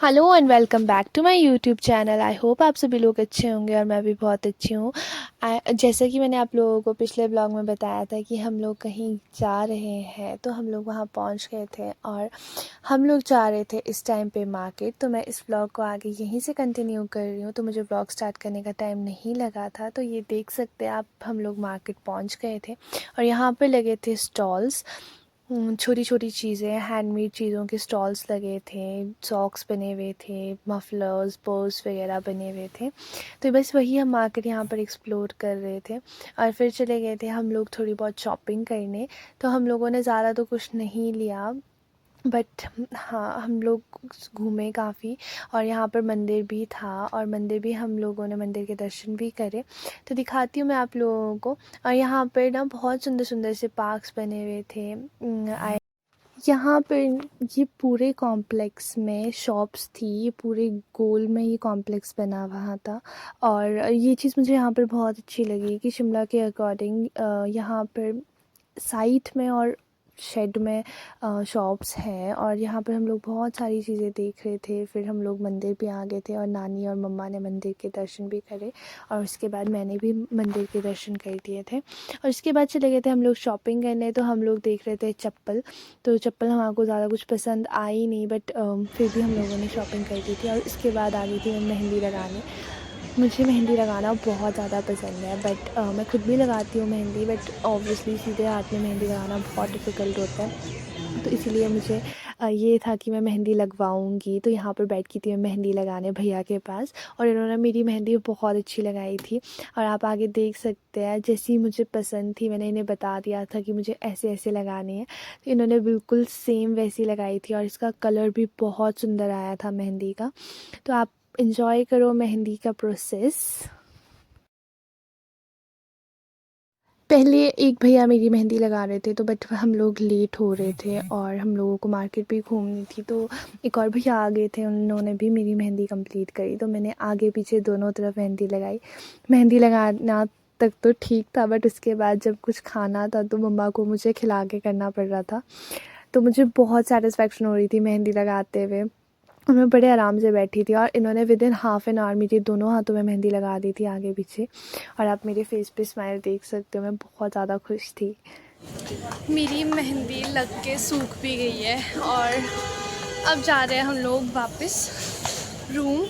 Hello and welcome back to my YouTube channel. I hope आप सभी लोग अच्छे होंगे और मैं भी बहुत अच्छी हूँ। जैसे कि मैंने आप लोगों को पिछले ब्लॉग में बताया था कि हम लोग कहीं जा रहे हैं, तो हम लोग वहाँ पहुँच गए थे और हम लोग जा रहे थे इस टाइम पे मार्केट। तो मैं इस ब्लॉग को आगे यहीं से कंटिन्यू कर रही हूँ। तो मुझे ब्लॉग स्टार्ट करने का टाइम नहीं लगा था, तो ये देख सकते हैं आप, हम लोग मार्केट पहुँच गए थे और यहाँ पर लगे थे स्टॉल्स। छोटी छोटी चीज़ें, हैंडमेड चीज़ों के स्टॉल्स लगे थे, सॉक्स बने हुए थे, मफलर्स, पर्स वगैरह बने हुए थे। तो बस वही हम मार्केट यहाँ पर एक्सप्लोर कर रहे थे और फिर चले गए थे हम लोग थोड़ी बहुत शॉपिंग करने। तो हम लोगों ने ज़्यादा तो कुछ नहीं लिया, बट हाँ, हम लोग घूमे काफ़ी और यहाँ पर मंदिर भी था और मंदिर भी हम लोगों ने मंदिर के दर्शन भी करे। तो दिखाती हूँ मैं आप लोगों को। और यहाँ पर ना बहुत सुंदर सुंदर से पार्क्स बने हुए थे। यहाँ पर ये पूरे कॉम्प्लेक्स में शॉप्स थी, ये पूरे गोल में ये कॉम्प्लेक्स बना हुआ था। और ये चीज़ मुझे यहाँ पर बहुत अच्छी लगी कि शिमला के अकॉर्डिंग यहाँ पर साइट में और शेड में शॉप्स हैं और यहाँ पर हम लोग बहुत सारी चीज़ें देख रहे थे। फिर हम लोग मंदिर भी आ गए थे और नानी और मम्मा ने मंदिर के दर्शन भी करे और उसके बाद मैंने भी मंदिर के दर्शन कर दिए थे। और उसके बाद चले गए थे हम लोग शॉपिंग करने। तो हम लोग देख रहे थे चप्पल। तो चप्पल हमारे ज़्यादा कुछ पसंद आई नहीं, बट फिर भी हम लोगों ने शॉपिंग कर दी थी। और इसके बाद आ गई थी मैं मेहंदी लगाने। मुझे मेहंदी लगाना बहुत ज़्यादा पसंद है, बट मैं खुद भी लगाती हूँ मेहंदी, बट ऑब्वियसली सीधे हाथ में मेहंदी लगाना बहुत डिफ़िकल्ट होता है। तो इसीलिए मुझे ये था कि मैं मेहंदी लगवाऊंगी। तो यहाँ पर बैठ की थी मैं मेहंदी लगाने भैया के पास और इन्होंने मेरी मेहंदी बहुत अच्छी लगाई थी। और आप आगे देख सकते हैं, जैसी मुझे पसंद थी मैंने इन्हें बता दिया था कि मुझे ऐसे ऐसे लगानी है, तो इन्होंने बिल्कुल सेम वैसी लगाई थी और इसका कलर भी बहुत सुंदर आया था मेहंदी का। तो आप इंजॉय करो मेहंदी का प्रोसेस। पहले एक भैया मेरी मेहंदी लगा रहे थे, तो बट हम लोग लेट हो रहे थे और हम लोगों को मार्केट भी घूमनी थी। तो एक और भैया आ गए थे, उन्होंने भी मेरी मेहंदी कंप्लीट करी। तो मैंने आगे पीछे दोनों तरफ मेहंदी लगाई। मेहंदी लगाना तक तो ठीक था, बट उसके बाद जब कुछ खाना था तो मम्मा को मुझे खिला के करना पड़ रहा था। तो मुझे बहुत सेटिस्फेक्शन हो रही थी मेहंदी लगाते हुए और मैं बड़े आराम से बैठी थी। और इन्होंने with in half an hour मेरी दोनों हाथों में मेहंदी लगा दी थी आगे पीछे। और आप मेरे फेस पे स्माइल देख सकते हो, मैं बहुत ज़्यादा खुश थी। मेरी मेहंदी लग के सूख भी गई है और अब जा रहे हैं हम लोग वापस रूम।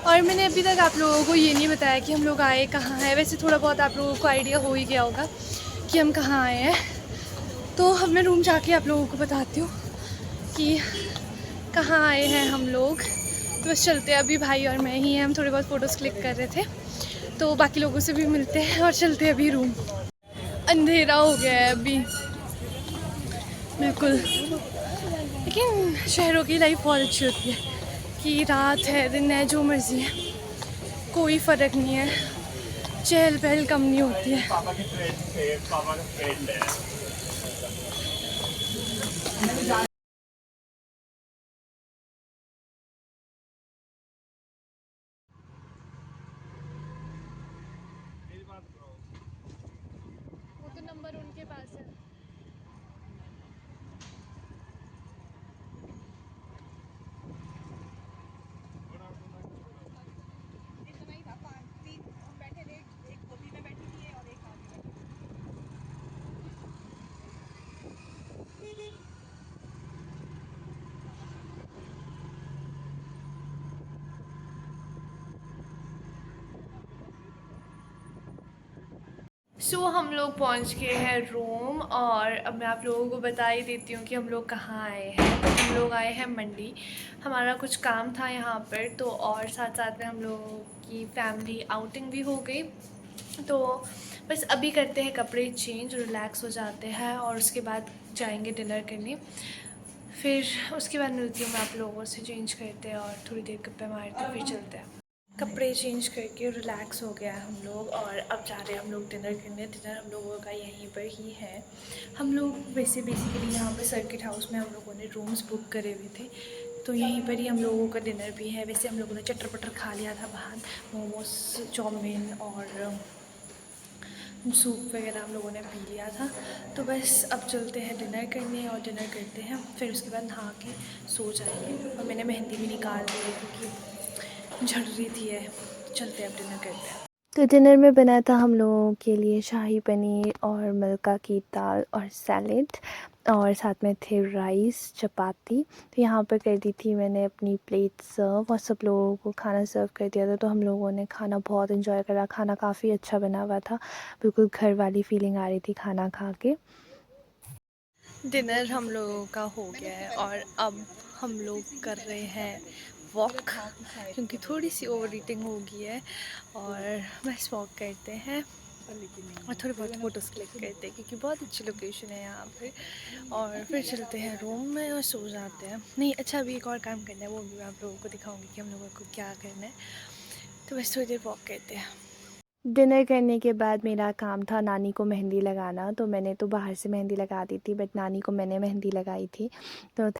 और मैंने अभी तक आप लोगों को ये नहीं बताया कि हम लोग आए कहाँ हैं। वैसे थोड़ा बहुत आप लोगों को आइडिया हो ही गया होगा कि हम कहाँ आए हैं। तो अब मैं रूम जाके आप लोगों को बताती हूँ कि कहाँ आए हैं हम लोग। तो बस चलते हैं, अभी भाई और मैं ही हैं, हम थोड़े बहुत फ़ोटोज़ क्लिक कर रहे थे। तो बाकी लोगों से भी मिलते हैं और चलते हैं अभी रूम। अंधेरा हो गया है अभी बिल्कुल, लेकिन शहरों की लाइफ बहुत अच्छी होती है कि रात है दिन है जो मर्ज़ी है, कोई फ़र्क नहीं है, चहल पहल कम नहीं होती है। वो तो नंबर उनके पास है। हम लोग पहुंच गए हैं रूम और अब मैं आप लोगों को बता ही देती हूँ कि हम लोग कहाँ आए हैं। तो हम लोग आए हैं मंडी, हमारा कुछ काम था यहाँ पर। तो और साथ साथ में हम लोगों की फैमिली आउटिंग भी हो गई। तो बस अभी करते हैं कपड़े चेंज, रिलैक्स हो जाते हैं और उसके बाद जाएंगे डिनर करने। फिर उसके बाद मिलती हूँ मैं आप लोगों से, चेंज करते हैं और थोड़ी देर गप्पे मारते फिर चलते हैं। कपड़े चेंज करके रिलैक्स हो गया हम लोग और अब जा रहे हैं हम लोग डिनर करने। डिनर हम लोगों का यहीं पर ही है। हम लोग वैसे बेसिकली यहाँ पर सर्किट हाउस में हम लोगों ने रूम्स बुक करे हुए थे, तो यहीं पर ही हम लोगों का डिनर भी है। वैसे हम लोगों ने चटर पटर खा लिया था बाहर, मोमोज, चाउमीन और सूप वगैरह हम लोगों ने पी लिया था। तो बस अब चलते हैं डिनर करने और डिनर करते हैं, फिर उसके बाद नहा के सो जाएंगे। और मैंने मेहंदी भी निकाल दी है क्योंकि झड़ रही थी है। चलते हैं अब डिनर करते हैं। तो डिनर में बना था हम लोगों के लिए शाही पनीर और मलका की दाल और सैलेड, और साथ में थे राइस चपाती। तो यहाँ पर कर दी थी मैंने अपनी प्लेट सर्व और सब लोगों को खाना सर्व कर दिया था। तो हम लोगों ने खाना बहुत इन्जॉय करा, खाना काफ़ी अच्छा बना हुआ था, बिल्कुल घर वाली फीलिंग आ रही थी खाना खा के। डिनर हम लोगों का हो गया है और अब हम लोग कर रहे हैं वॉक, क्योंकि थोड़ी सी ओवर ईटिंग हो गई है। और बस वॉक करते हैं और थोड़ी बहुत फ़ोटोज़ क्लिक करते हैं क्योंकि बहुत अच्छी लोकेशन है यहाँ पे। और फिर चलते हैं रूम में और सो जाते हैं। नहीं, अच्छा, अभी एक और काम करना है, वो भी मैं आप लोगों को दिखाऊंगी कि हम लोगों को क्या करना है। तो बस थोड़ी देर वॉक करते हैं। डिनर करने के बाद मेरा काम था नानी को मेहंदी लगाना। तो मैंने तो बाहर से मेहंदी लगा दी थी, बट नानी को मैंने मेहंदी लगाई थी। तो